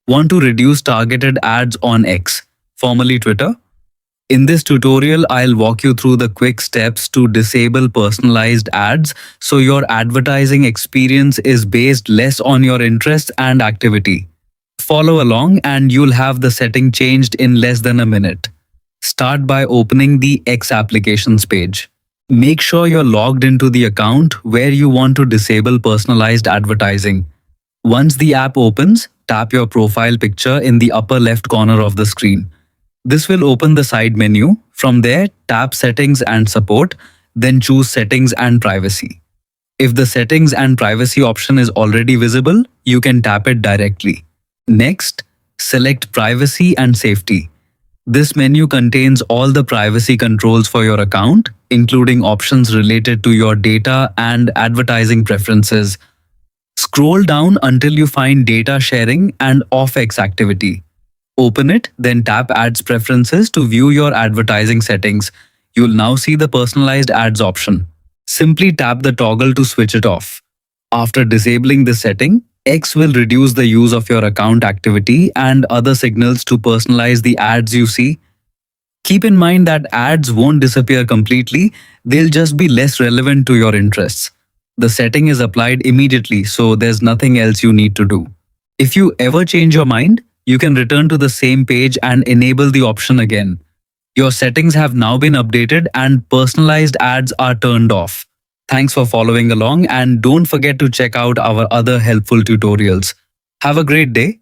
Want to reduce targeted ads on X, formerly Twitter? In this tutorial, I'll walk you through the quick steps to disable personalized ads so your advertising experience is based less on your interests and activity. Follow along and you'll have the setting changed in less than a minute. Start by opening the X Applications page. Make sure you're logged into the account where you want to disable personalized advertising. Once the app opens, tap your profile picture in the upper left corner of the screen. This will open the side menu. From there, tap Settings and Support, then choose Settings and Privacy. If the Settings and Privacy option is already visible, you can tap it directly. Next, select Privacy and Safety. This menu contains all the privacy controls for your account, including options related to your data and advertising preferences. Scroll down until you find Data Sharing and Off-X activity. Open it, then tap Ads Preferences to view your advertising settings. You'll now see the Personalized Ads option. Simply tap the toggle to switch it off. After disabling this setting, X will reduce the use of your account activity and other signals to personalize the ads you see. Keep in mind that ads won't disappear completely, they'll just be less relevant to your interests. The setting is applied immediately, so there's nothing else you need to do. If you ever change your mind, you can return to the same page and enable the option again. Your settings have now been updated and personalized ads are turned off. Thanks for following along and don't forget to check out our other helpful tutorials. Have a great day.